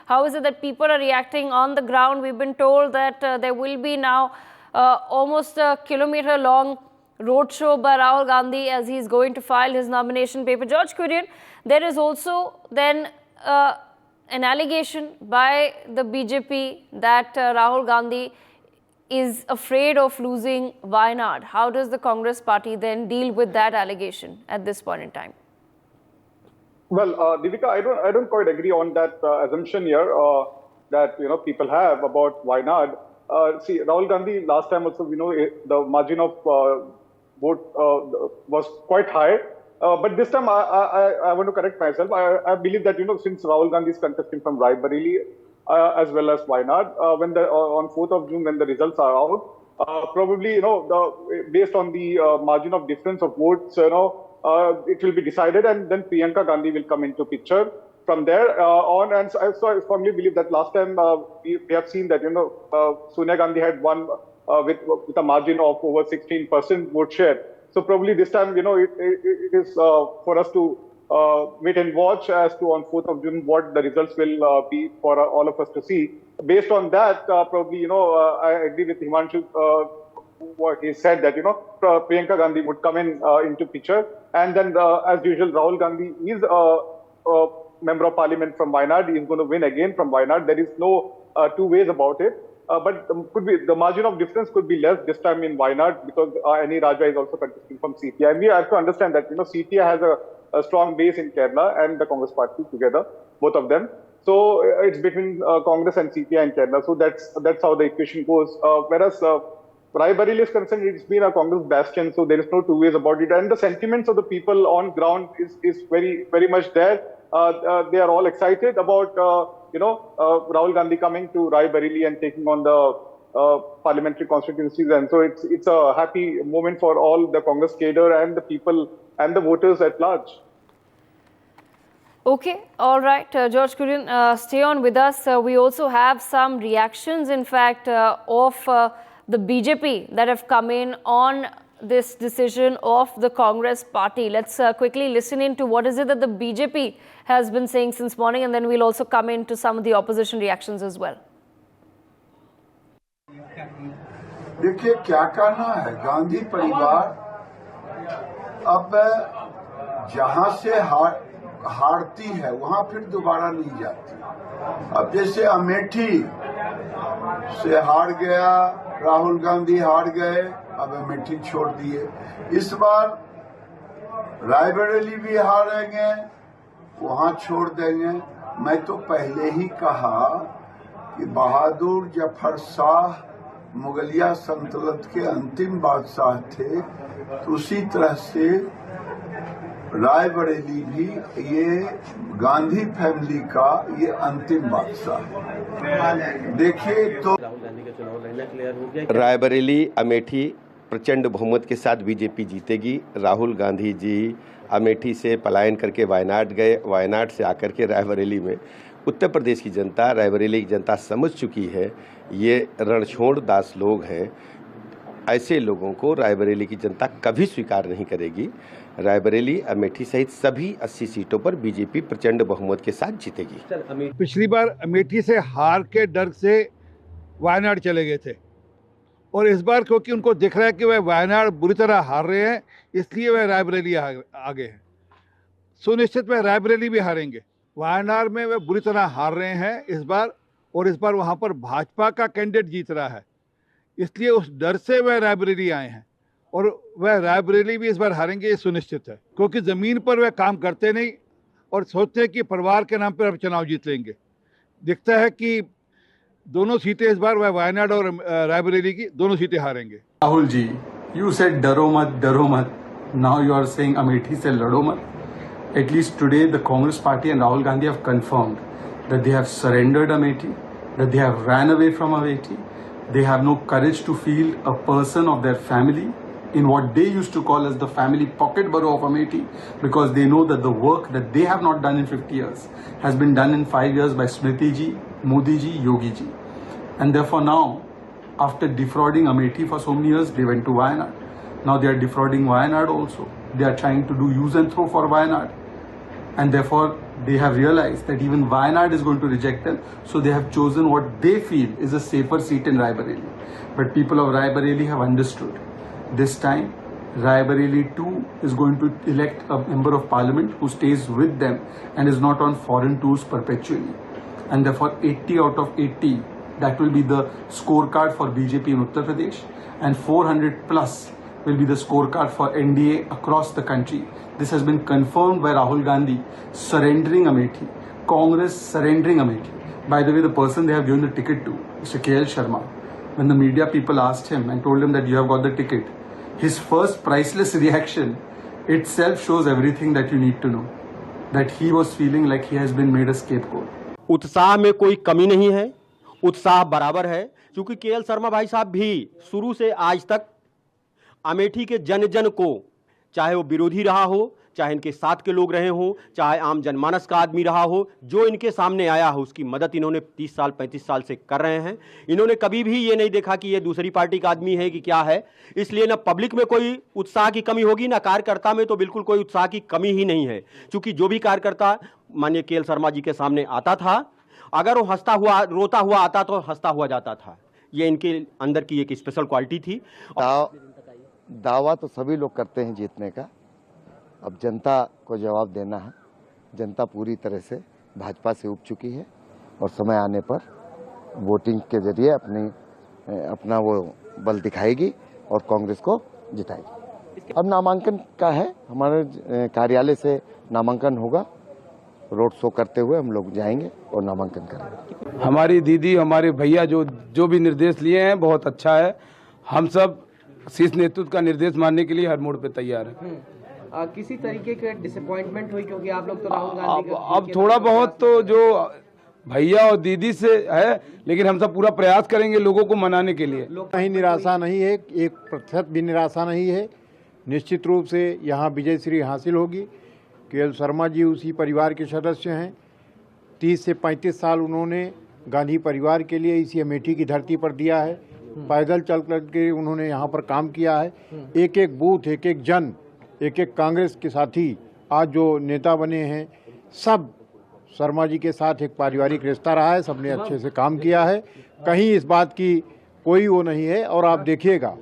how is it that people are reacting on the ground. We've been told that there will be now almost a kilometer-long roadshow by Rahul Gandhi as he's going to file his nomination paper. George Kurian, there is also then an allegation by the BJP that Rahul Gandhi is afraid of losing Wayanad. How does the Congress party then deal with that allegation at this point in time? Well, Deepika, I don't quite agree on that assumption here that people have about Wayanad. See, Rahul Gandhi last time also, the margin of vote was quite high. But this time, I want to correct myself. I believe that, since Rahul Gandhi is contesting from Raebareli as well as Wayanad, on 4th of June, when the results are out, probably, based on the margin of difference of votes, it will be decided, and then Priyanka Gandhi will come into picture from there on. And so I firmly believe that last time we have seen that, Sonia Gandhi had won with a margin of over 16% vote share. So probably this time, it is for us to wait and watch as to on 4th of June what the results will be for all of us to see. Based on that, probably, I agree with Himanshu, what he said that, Priyanka Gandhi would come into picture. And then, as usual, Rahul Gandhi is a member of parliament from Wayanad. He is going to win again from Wayanad. There is no two ways about it. But the margin of difference could be less this time in Wayanad because Annie Raja is also contesting from CPI. And we have to understand that, CPI has a strong base in Kerala and the Congress party together, both of them. So it's between Congress and CPI in Kerala. So that's how the equation goes. Whereas Raebareli is concerned, it's been a Congress bastion, so there is no two ways about it. And the sentiments of the people on ground is very, very much there. They are all excited about, Rahul Gandhi coming to Raebareli and taking on the parliamentary constituencies. And so it's a happy moment for all the Congress cadre and the people and the voters at large. Okay, all right. George Kurian, stay on with us. We also have some reactions, in fact, of the BJP that have come in on this decision of the Congress party. Let's quickly listen in to what is it that the BJP has been saying since morning, and then we'll also come into some of the opposition reactions as well. देखिए क्या कहना है, गांधी परिवार अब जहां से हारती है वहां फिर दोबारा नहीं जाती। अब जैसे अमेठी से हार गया, राहुल गांधी हार गए, अब अमेठी छोड़ दिए। इस बार रायबरेली भी हारेंगे, वहां छोड़ देंगे। मैं तो पहले ही कहा कि बहादुर जफर शाह मुगलिया सल्तनत के अंतिम बादशाह थे, तो उसी तरह से रायबरेली भी ये गांधी फैमिली का ये अंतिम बादशाह। देखिए तो रायबरेली, अमेठी प्रचंड बहुमत के साथ बीजेपी जीतेगी। राहुल गांधी जी अमेठी से पलायन करके वायनाड गए, वायनाड से आकर के रायबरेली में उत्तर प्रदेश की जनता, रायबरेली की जनता समझ चुकी है ये रणछोड़ दास लोग हैं। ऐसे लोगों को रायबरेली की जनता कभी स्वीकार नहीं करेगी। रायबरेली, अमेठी सहित सभी 80 सीटों पर बीजेपी प्रचंड बहुमत के साथ जीतेगी। पिछली बार अमेठी से हार के डर से वायनाड चले गए थे और इस बार क्योंकि उनको दिख रहा है कि वह वायनाड बुरी तरह हार रहे हैं, इसलिए वह रायबरेली आगे हैं। सुनिश्चित वह रायबरेली भी हारेंगे। वायनाड में वह बुरी तरह हार रहे हैं इस बार, और इस बार वहाँ पर भाजपा का कैंडिडेट जीत रहा है, इसलिए उस डर से वह रायबरेली आए हैं और वह रायबरेली भी इस बार हारेंगे, ये सुनिश्चित है। क्योंकि ज़मीन पर वह काम करते नहीं और सोचते हैं कि परिवार के नाम पर अब चुनाव जीत लेंगे। दिखता है कि दोनों सीटें इस बार वह वायनाड और रायबरेली की दोनों सीटें हारेंगे। राहुल जी, यू सेड डरो मत, now you are saying Amethi से लड़ो मत। At least today the Congress party and Rahul Gandhi have confirmed that they have surrendered Amethi, that they have ran away from Amethi. They have no courage to field a person of their family in what they used to call as the family pocket borough of Amethi, because they know that the work that they have not done in 50 years has been done in 5 years by Smriti ji, Modi ji, Yogi ji. And therefore now, after defrauding Amethi for so many years, they went to Wayanad. Now they are defrauding Wayanad also. They are trying to do use and throw for Wayanad. And therefore they have realized that even Wayanad is going to reject them, so they have chosen what they feel is a safer seat in Raebareli. But people of Raebareli have understood. This time Raebareli too is going to elect a member of parliament who stays with them and is not on foreign tours perpetually. And therefore 80 out of 80, that will be the scorecard for BJP in Uttar Pradesh, and 400 plus will be the scorecard for NDA across the country. This has been confirmed by Rahul Gandhi surrendering Amethi, Congress surrendering Amethi. By the way, the person they have given the ticket to, Mr. KL Sharma, when the media people asked him and told him that you have got the ticket, his first priceless reaction itself shows everything that you need to know. That he was feeling like he has been made a scapegoat. उत्साह में कोई कमी नहीं है, उत्साह बराबर है, क्योंकि केएल शर्मा भाई साहब भी शुरू से आज तक अमेठी के जन जन को, चाहे वो विरोधी रहा हो, चाहे इनके साथ के लोग रहे हों, चाहे आम जनमानस का आदमी रहा हो, जो इनके सामने आया हो उसकी मदद इन्होंने 30 साल 35 साल से कर रहे हैं। इन्होंने कभी भी ये नहीं देखा कि ये दूसरी पार्टी का आदमी है कि क्या है, इसलिए ना पब्लिक में कोई उत्साह की कमी होगी, ना कार्यकर्ता में तो बिल्कुल कोई उत्साह की कमी ही नहीं है। क्योंकि जो भी कार्यकर्ता माननीय केएल शर्मा जी के सामने आता था, अगर वो हंसता हुआ रोता हुआ आता तो हंसता हुआ जाता था। ये इनके अंदर की एक स्पेशल क्वालिटी थी। दावा तो सभी लोग करते हैं जीतने का, अब जनता को जवाब देना है। जनता पूरी तरह से भाजपा से उब चुकी है और समय आने पर वोटिंग के जरिए अपना वो बल दिखाएगी और कांग्रेस को जिताएगी। अब नामांकन का है, हमारे कार्यालय से नामांकन होगा, रोड शो करते हुए हम लोग जाएंगे और नामांकन करेंगे। हमारी दीदी, हमारे भैया जो भी निर्देश लिए हैं बहुत अच्छा है। हम सब शीर्ष नेतृत्व का निर्देश मानने के लिए हर मोड़ पे तैयार है। किसी तरीके का डिसअपॉइंटमेंट हुई क्योंकि आप लोग तो राहुल गांधी अब थोड़ा बहुत तो जो भैया और दीदी से है, लेकिन हम सब पूरा प्रयास करेंगे लोगों को मनाने के लिए। कहीं निराशा नहीं है, 1% भी निराशा नहीं है। निश्चित रूप से यहाँ विजयश्री हासिल होगी। केएल शर्मा जी उसी परिवार के सदस्य हैं। 30 से 35 साल उन्होंने गांधी परिवार के लिए इसी अमेठी की धरती पर दिया है। पैदल चल करके उन्होंने यहाँ पर काम किया है। एक एक बूथ, एक एक जन, एक एक कांग्रेस के साथी आज जो नेता बने हैं, सब शर्मा जी के साथ एक पारिवारिक रिश्ता रहा है। सबने अच्छे से काम किया है, कहीं इस बात की कोई वो नहीं है। और आप देखिएगा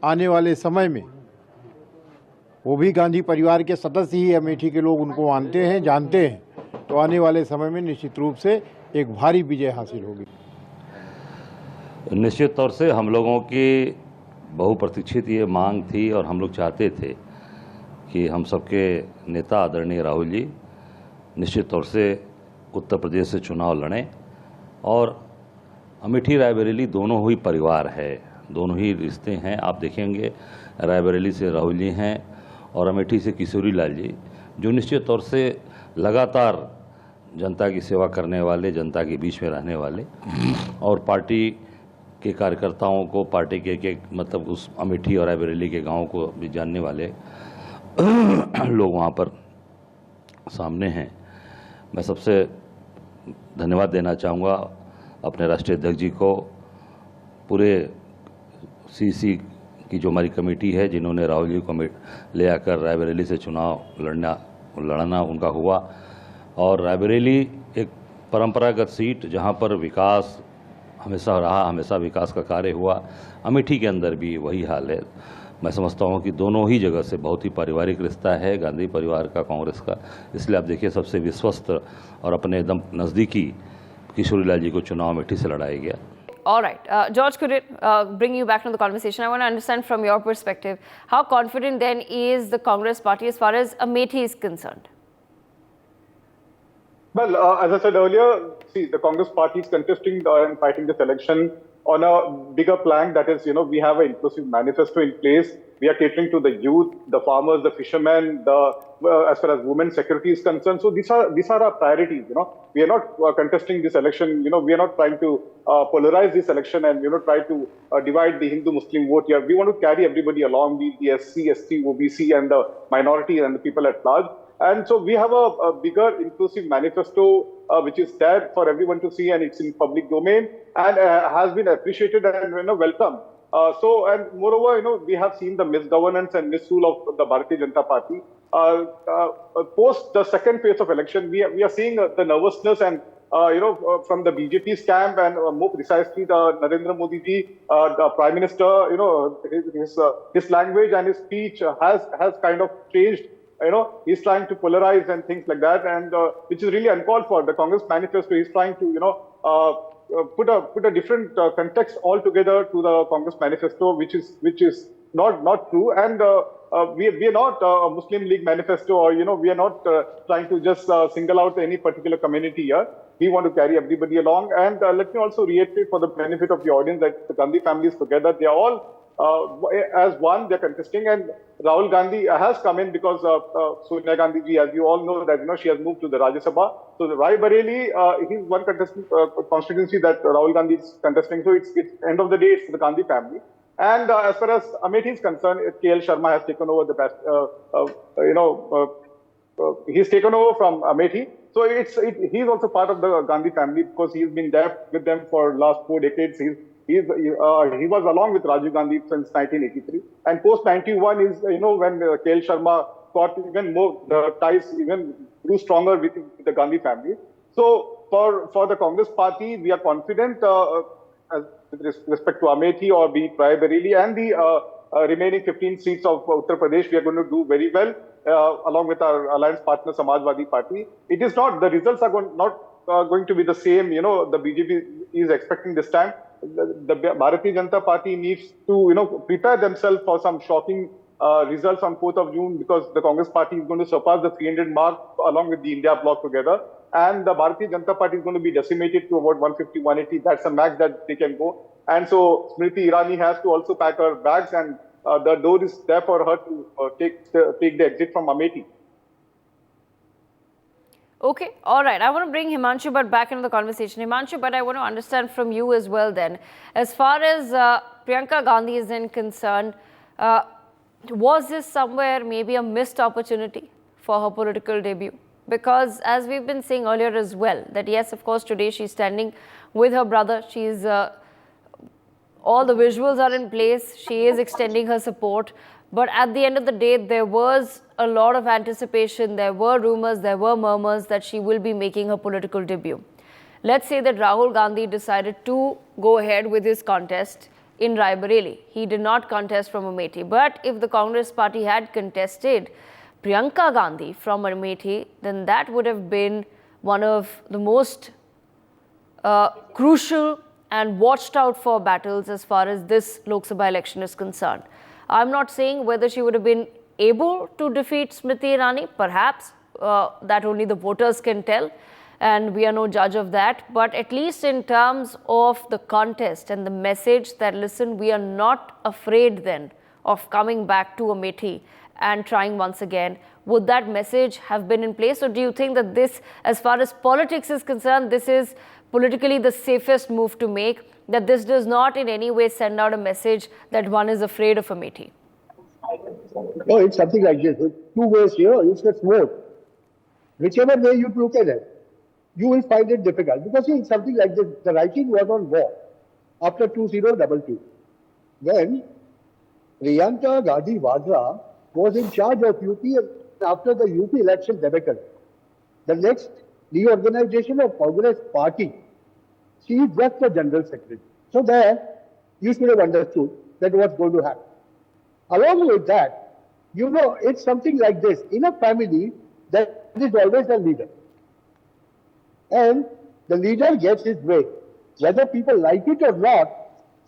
आने वाले समय में वो भी गांधी परिवार के सदस्य ही अमेठी के लोग उनको मानते हैं, जानते हैं, तो आने वाले समय में निश्चित रूप से एक भारी विजय हासिल होगी। निश्चित तौर से हम लोगों की बहुप्रतीक्षित ये मांग थी और हम लोग चाहते थे कि हम सबके नेता आदरणीय राहुल जी निश्चित तौर से उत्तर प्रदेश से चुनाव लड़ें। और अमेठी रायबरेली दोनों ही परिवार है, दोनों ही रिश्ते हैं। आप देखेंगे रायबरेली से राहुल जी हैं और अमेठी से किशोरी लाल जी, जो निश्चित तौर से लगातार जनता की सेवा करने वाले, जनता के बीच में रहने वाले और पार्टी के कार्यकर्ताओं को, पार्टी के मतलब उस अमेठी और रायबरेली के गाँव को भी जानने वाले लोग वहाँ पर सामने हैं। मैं सबसे धन्यवाद देना चाहूँगा अपने राष्ट्रीय अध्यक्ष जी को, पूरे सीसी की जो हमारी कमेटी है जिन्होंने राहुल जी को ले आकर रायबरेली से चुनाव लड़ना उनका हुआ। और रायबरेली एक परंपरागत सीट जहां पर विकास हमेशा रहा, हमेशा विकास का कार्य हुआ। अमेठी के अंदर भी वही हाल है। मैं समझता हूं कि दोनों ही जगह से बहुत ही पारिवारिक रिश्ता है गांधी परिवार का, कांग्रेस का। इसलिए आप देखिए सबसे विश्वस्त और अपने एकदम नज़दीकी किशोरीलाल जी को चुनाव अमेठी से लड़ाया गया। All right. George, could it bring you back to the conversation? I want to understand from your perspective, how confident then is the Congress party as far as Amethi is concerned? Well, as I said earlier, see, the Congress party is contesting and fighting this election on a bigger plan. That is, we have an inclusive manifesto in place. We are catering to the youth, the farmers, the fishermen, as far as women's security is concerned. So these are our priorities. We are not contesting this election. We are not trying to polarize this election and try to divide the Hindu-Muslim vote here. We want to carry everybody along, the SC, ST, OBC, and the minority and the people at large. And so we have a bigger inclusive manifesto which is there for everyone to see, and it's in public domain and has been appreciated and welcomed. And moreover, we have seen the misgovernance and misrule of the Bharatiya Janata Party. Post the second phase of election, we are seeing the nervousness and from the BJP's camp, and more precisely the Narendra Modi ji, the Prime Minister, his language and his speech has kind of changed. He's trying to polarize and things like that, and which is really uncalled for. The Congress manifesto is trying to, put a different context altogether to the Congress manifesto, which is not true. And we are not a Muslim League manifesto, or we are not trying to just single out any particular community here. We want to carry everybody along. And let me also reiterate for the benefit of the audience that the Gandhi family is together. They are all as one, they're contesting, and Rahul Gandhi has come in because Sonia Gandhi ji, as you all know, that she has moved to the Rajya Sabha. So the Raebareli is one constituency that Rahul Gandhi is contesting. So it's end of the day, it's the Gandhi family. And as far as Amethi is concerned, KL Sharma has taken over the past, he's taken over from Amethi. So he's also part of the Gandhi family because he's been there with them for last 4 decades. He was along with Rajiv Gandhi since 1983, and post 91 is when KL Sharma got even more, the ties even grew stronger with the Gandhi family. So for the Congress party, we are confident with respect to Amethi or be it Raebareli and the remaining 15 seats of Uttar Pradesh. We are going to do very well along with our alliance partner Samajwadi Party. It is not, the results are not going to be the same. The BJP is expecting this time. The Bharatiya Janata Party needs to prepare themselves for some shocking results on 4th of June, because the Congress party is going to surpass the 300 mark along with the India bloc together, and the Bharatiya Janata Party is going to be decimated to about 150, 180. That's a max that they can go. And so Smriti Irani has to also pack her bags, and the door is there for her to take the exit from Amethi. Okay, all right. I want to bring Himanshu Bhatt back into the conversation. Himanshu Bhatt, I want to understand from you as well then. As far as Priyanka Gandhi is concerned, was this somewhere maybe a missed opportunity for her political debut? Because as we've been saying earlier as well, that yes, of course, today she's standing with her brother. She's all the visuals are in place. She is extending her support. But at the end of the day, there was a lot of anticipation. There were rumors, there were murmurs that she will be making her political debut. Let's say that Rahul Gandhi decided to go ahead with his contest in Raebareli. He did not contest from Amethi. But if the Congress party had contested Priyanka Gandhi from Amethi, then that would have been one of the most crucial and watched out for battles as far as this Lok Sabha election is concerned. I'm not saying whether she would have been able to defeat Smriti Irani. Perhaps that only the voters can tell, and we are no judge of that. But at least in terms of the contest and the message that, listen, we are not afraid then of coming back to Amethi and trying once again. Would that message have been in place, or do you think that this, as far as politics is concerned, this is politically the safest move to make, that this does not in any way send out a message that one is afraid of Amethi? No, it's something like this. It's two ways here. It's a sword. Whichever way you look at it, you will find it difficult. Because see, it's something like this. The writing was on war after 2022. When Priyanka Gandhi Vadra was in charge of UP after the UP election debacle, the next reorganization of Congress party, she is just the general secretary. So there, you should have understood that what's going to happen. Along with that, you know, it's something like this. In a family, there is always a leader. And the leader gets his way. Whether people like it or not,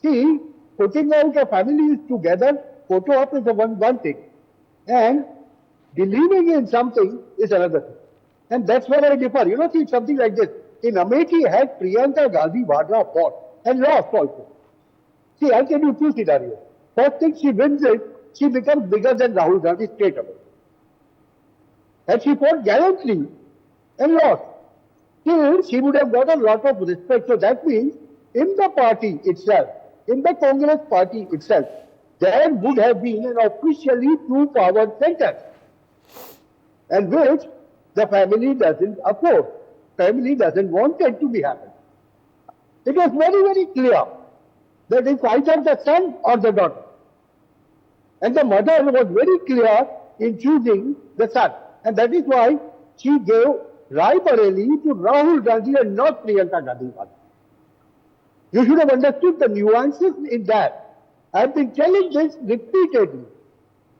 see, putting out a family together, photo op is one thing. And believing in something is another thing. And that's where I differ. You know, see, it's something like this. In Amethi, had Priyanka Gandhi Vadra fought and lost also. See, I'll tell you two scenarios. First thing, she wins it, she becomes bigger than Rahul Gandhi straight away. And she fought gallantly and lost. Still, she would have got a lot of respect. So that means, in the party itself, in the Congress party itself, there would have been an officially two power centers, and which the family doesn't afford. Family doesn't want it to be happening. It was very, very clear that it's either the son or the daughter. And the mother was very clear in choosing the son. And that is why she gave Raebareli to Rahul Gandhi and not Priyanka Gandhi Vadra. You should have understood the nuances in that. I have been telling this repeatedly,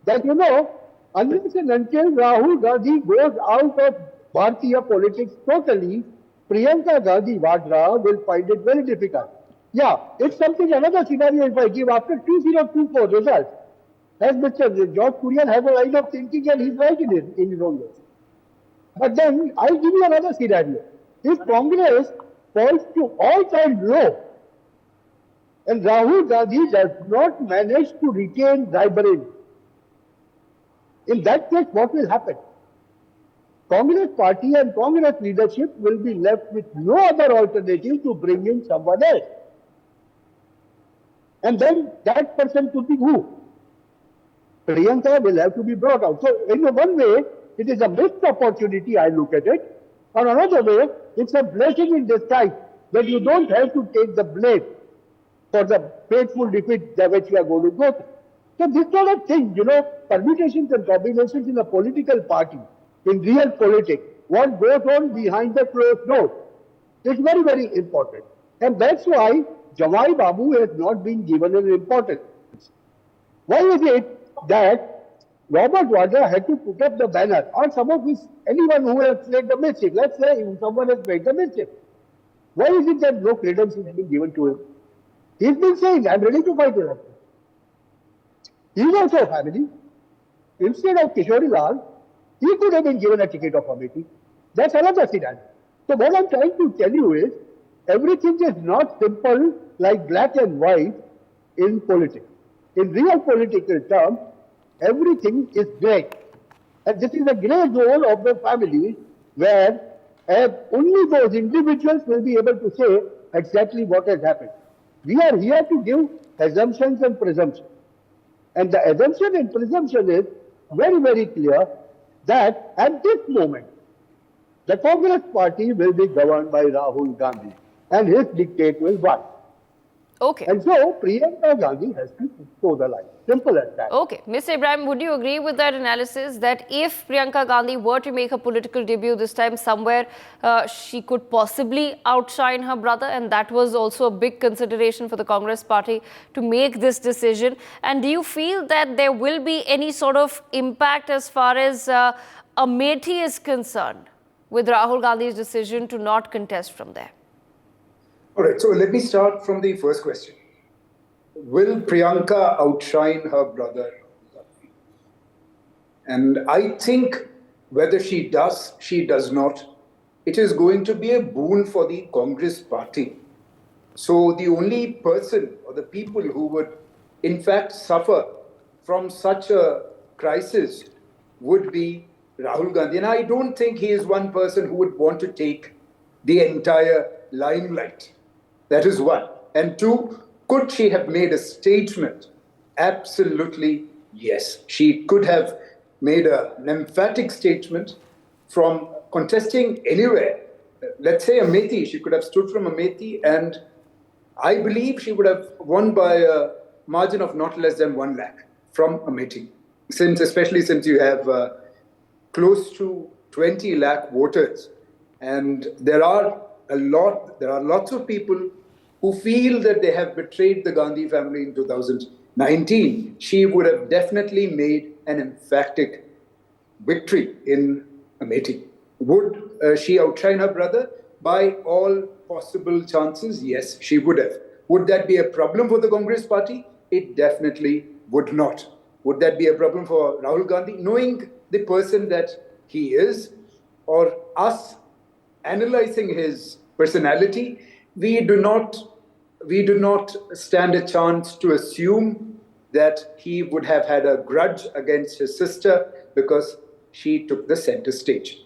that you know, unless and until Rahul Gandhi goes out of Bharatiya politics totally, Priyanka Gandhi Vadra will find it very difficult. Yeah, it's something, another scenario if I give after 2024 results. As Mr. George Kurian has a line of thinking and he's right in his own way. But then, I'll give you another scenario. If Congress falls to all-time low, and Rahul Gandhi does not manage to retain Raebareli, in that case, what will happen? Congress party and Congress leadership will be left with no other alternative to bring in someone else. And then that person could be who? Priyanka will have to be brought out. So in one way, it is a missed opportunity, I look at it. On another way, it's a blessing in disguise that you don't have to take the blame for the painful defeat that which you are going to go through. So this sort of thing, you know, permutations and combinations in a political party, in real politics, what goes on behind the closed door, is very, very important. And that's why Jawai Babu has not been given an importance. Why is it that Robert Vadra had to put up the banner, or some of his, anyone who has made the mischief, let's say someone has made the mischief. Why is it that no credence has been given to him? He's been saying, I'm ready to fight election. He's also a family. Instead of Kishori Lal, he could have been given a ticket of Amethi. That's another scenario. So what I'm trying to tell you is, everything is not simple like black and white in politics. In real political terms, everything is grey. And this is a grey zone of the family where only those individuals will be able to say exactly what has happened. We are here to give assumptions and presumptions. And the assumption and presumption is very, very clear that at this moment, the Congress party will be governed by Rahul Gandhi and his dictate will run. Okay. And so Priyanka Gandhi has to toe the line. Simple as that. Okay. Mr. Ibrahim, would you agree with that analysis that if Priyanka Gandhi were to make her political debut this time somewhere, she could possibly outshine her brother, and that was also a big consideration for the Congress party to make this decision? And do you feel that there will be any sort of impact as far as Amethi is concerned with Rahul Gandhi's decision to not contest from there? All right, so let me start from the first question. Will Priyanka outshine her brother? And I think whether she does, she does not, it is going to be a boon for the Congress party. So the only person or the people who would in fact suffer from such a crisis would be Rahul Gandhi. And I don't think he is one person who would want to take the entire limelight. That is one. And two, could she have made a statement? Absolutely yes. She could have made an emphatic statement from contesting anywhere. Let's say Amethi, she could have stood from Amethi, and I believe she would have won by a margin of not less than 1 lakh from Amethi. Especially since you have close to 20 lakh voters. And there are lots of people who feel that they have betrayed the Gandhi family in 2019. She would have definitely made an emphatic victory in Amethi. Would she outshine her brother? By all possible chances, yes, she would have. Would that be a problem for the Congress party? It definitely would not. Would that be a problem for Rahul Gandhi? Knowing the person that he is, or us analyzing his personality, we do not stand a chance to assume that he would have had a grudge against his sister because she took the center stage.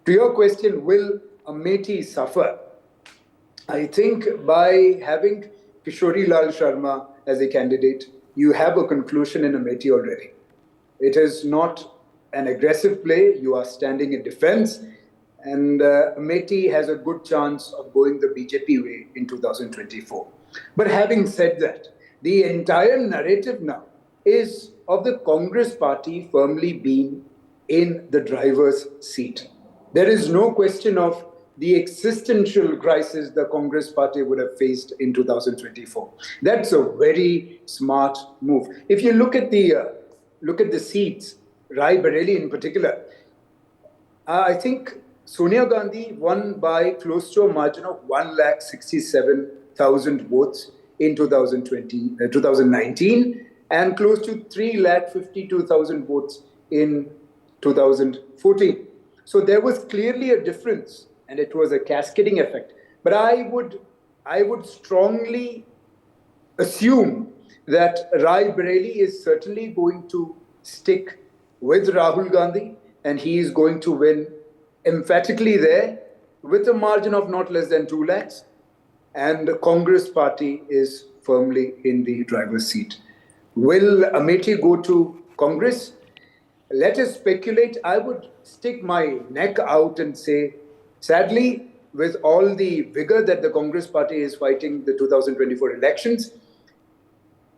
To your question, will Amethi suffer? I think by having Kishori Lal Sharma as a candidate, you have a conclusion in Amethi already. It is not an aggressive play. You are standing in defense. And Amethi has a good chance of going the BJP way in 2024. But having said that, the entire narrative now is of the Congress party firmly being in the driver's seat. There is no question of the existential crisis the Congress party would have faced in 2024. That's a very smart move. If you look at the seats, Rai Bareli in particular, I think Sonia Gandhi won by close to a margin of 1,67,000 votes in 2019 and close to 3,52,000 votes in 2014. So there was clearly a difference, and it was a cascading effect. But I would strongly assume that Rai Bareli is certainly going to stick with Rahul Gandhi, and he is going to win emphatically there with a margin of not less than 2 lakhs. And the Congress party is firmly in the driver's seat. Will Amethi go to Congress? Let us speculate. I would stick my neck out and say, sadly, with all the vigor that the Congress party is fighting the 2024 elections,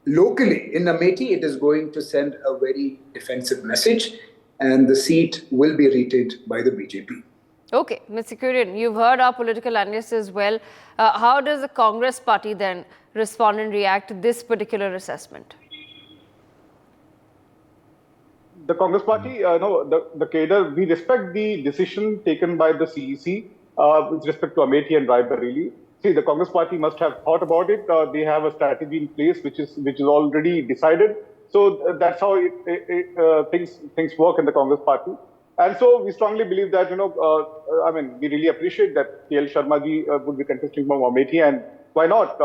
locally in Amethi, it is going to send a very defensive message, and the seat will be retained by the BJP. Okay, Mr. Kurian, you've heard our political analysts as well. How does the Congress party then respond and react to this particular assessment? The Congress party, the cadre, we respect the decision taken by the CEC with respect to Amethi and Rai Bareli. See, the Congress party must have thought about it. They have a strategy in place which is already decided. So that's how things work in the Congress party. And so we strongly believe that, we really appreciate that KL Sharma ji would be contesting from Amethi, and why not,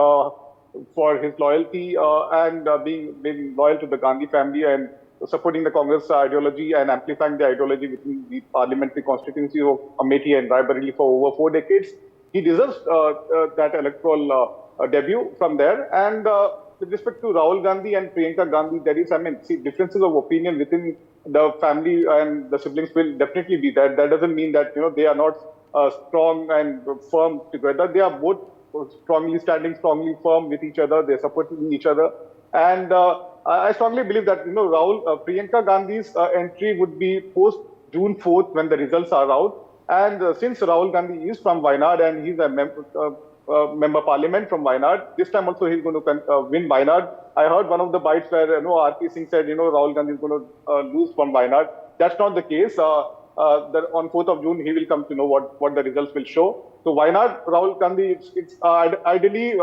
for his loyalty and being loyal to the Gandhi family and supporting the Congress ideology and amplifying the ideology within the parliamentary constituency of Amethi and Rai Bareli for over 4 decades. He deserves that electoral debut from there. And with respect to Rahul Gandhi and Priyanka Gandhi, there is, differences of opinion within the family and the siblings will definitely be there. That doesn't mean that, they are not strong and firm together. They are both standing strongly firm with each other. They're supporting each other. And I strongly believe that, Priyanka Gandhi's entry would be post June 4th when the results are out. And since Rahul Gandhi is from Wayanad and he's a member parliament from Wayanad, this time also he's going to win Wayanad. I heard one of the bites where R.P. Singh said, Rahul Gandhi is going to lose from Wayanad. That's not the case. On 4th of June, he will come to know what the results will show. So Wayanad, Rahul Gandhi, it's ideally,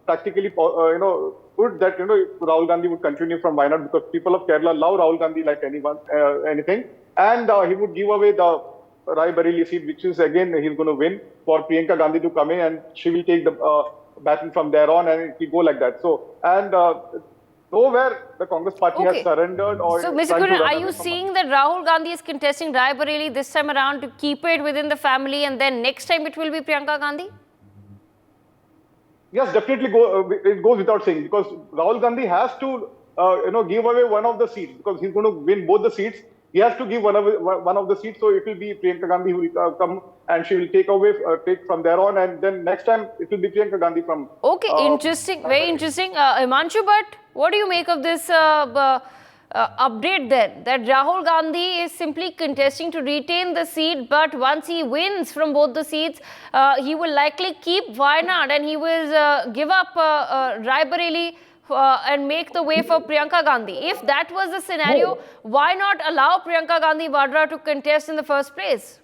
practically, good that Rahul Gandhi would continue from Wayanad because people of Kerala love Rahul Gandhi like anything, and he would give away the Rai Bareli seat, which is again he's going to win, for Priyanka Gandhi to come in, and she will take the baton from there on, and it will go like that. So, and nowhere the Congress party has surrendered or. So, Mr. Kunal, are you seeing that Rahul Gandhi is contesting Raebareli this time around to keep it within the family, and then next time it will be Priyanka Gandhi? Yes, definitely it goes without saying, because Rahul Gandhi has to give away one of the seats, because he's going to win both the seats. He has to give one of the seats, so it will be Priyanka Gandhi who will come and she will take from there on, and then next time it will be Priyanka Gandhi from. Okay, interesting, very interesting. Himanshu Bhatt, what do you make of this update then, that Rahul Gandhi is simply contesting to retain the seat, but once he wins from both the seats, he will likely keep Wayanad and he will give up Raebareli and make the way for Priyanka Gandhi. If that was the scenario, why not allow Priyanka Gandhi Vadra to contest in the first place?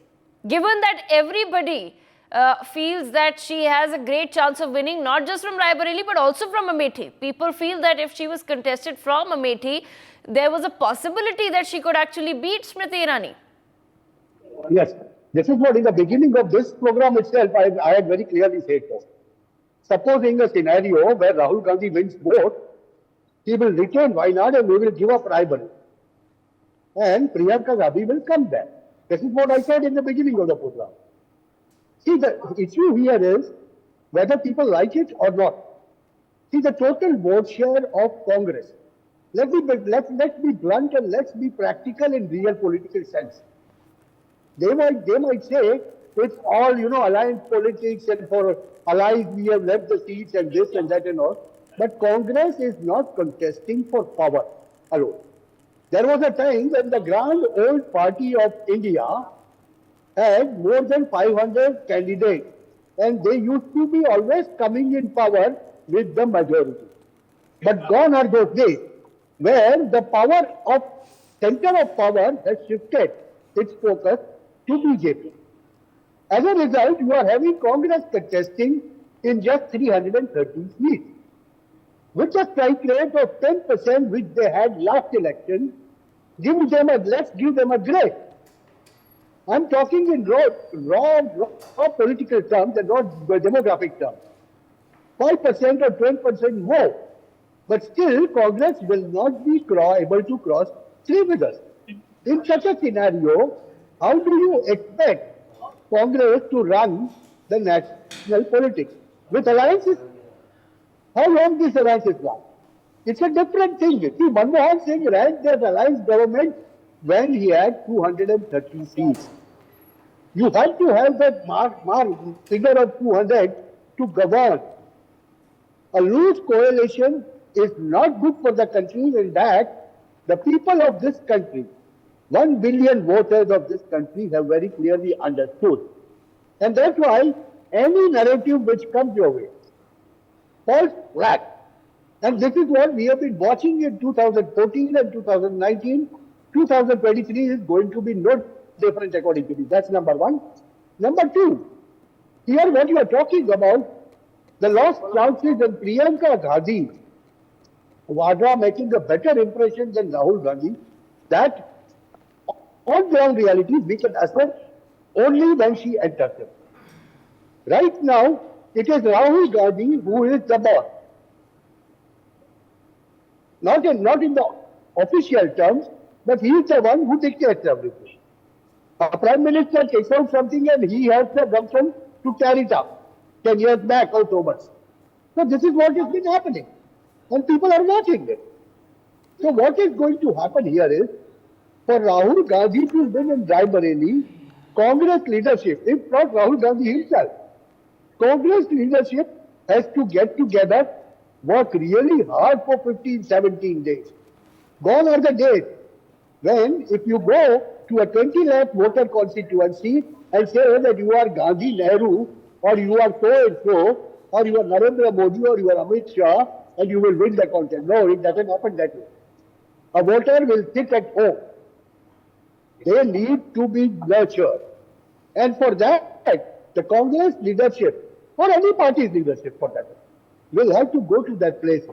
Given that everybody feels that she has a great chance of winning, not just from Raebareli but also from Amethi. People feel that if she was contested from Amethi, there was a possibility that she could actually beat Smriti Irani. Yes, this is what in the beginning of this program itself I had very clearly said this. Supposing a scenario where Rahul Gandhi wins both, he will retain Wayanad and we will give up Raebareli. And Priyanka Gandhi will come back. This is what I said in the beginning of the program. See, the issue here is whether people like it or not. See, the total vote share of Congress. Let's be blunt and let's be practical in real political sense. They might say it's all, alliance politics, and for allies we have left the seats and this and that and all. But Congress is not contesting for power alone. There was a time when the Grand Old Party of India had more than 500 candidates, and they used to be always coming in power with the majority. But gone are those days where the center of power has shifted its focus to BJP. As a result, you are having Congress contesting in just 330 seats, with a strike rate of 10%, which they had last election. Let's give them a grade. I'm talking in raw political terms and not demographic terms. 5% or 10% more. But still, Congress will not be able to cross 3 figures. In such a scenario, how do you expect Congress to run the national politics? With alliances? How long these alliances last? It's a different thing. See, Manmohan Singh ran the alliance government when he had 230 seats. You have to have that figure of 200 to govern. A loose coalition is not good for the country, in that the people of this country, 1 billion voters of this country, have very clearly understood. And that's why any narrative which comes your way falls flat. And this is what we have been watching in 2014 and 2019. 2023 is going to be no different according to me. That's number one. Number two, here what you are talking about, the lost chances in Priyanka Gandhi Vadra making a better impression than Rahul Gandhi, that on ground reality we can assess only when she enters it. Right now, it is Rahul Gandhi who is the boss. Not in the official terms, but he is the one who dictates everything. A Prime Minister takes out something and he has the gumption to carry it out 10 years back or so much. So this is what has been happening. And people are watching it. So what is going to happen here is, for Rahul Gandhi to win in Raebareli, Congress leadership, if not Rahul Gandhi himself, Congress leadership has to get together, work really hard for 15, 17 days. Gone are the days when if you go to a 20 lakh voter constituency and say that you are Gandhi Nehru, or you are so and so, or you are Narendra Modi, or you are Amit Shah, and you will win the contest. No, it doesn't happen that way. A voter will sit at home. They need to be nurtured. And for that, the Congress leadership, or any party's leadership for that, will have to go to that place.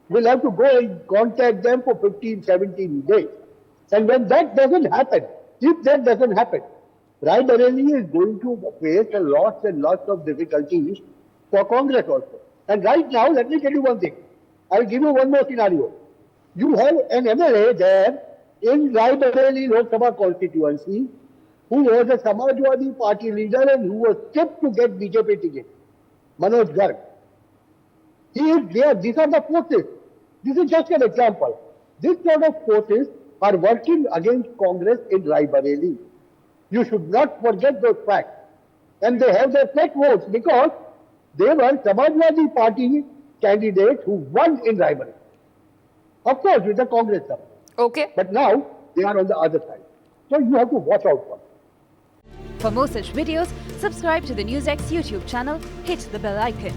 Will have to go and contact them for 15, 17 days. And when that doesn't happen, if that doesn't happen, Raebareli is going to face a lots and lots of difficulties for Congress also. And right now, let me tell you one thing. I'll give you one more scenario. You have an MLA there in Raebareli Lok Sabha constituency who was a Samajwadi Party leader and who was kept to get BJP ticket, Manoj Garg. He is there. These are the forces. This is just an example. This sort of forces are working against Congress in Raebareli. You should not forget those facts. And they have their fake votes because they were Samajwadi Party candidates who won in Raebareli. Of course, with the Congress support. Okay. But now they are on the other side. So you have to watch out for them. For more such videos, subscribe to the NewsX YouTube channel, hit the bell icon.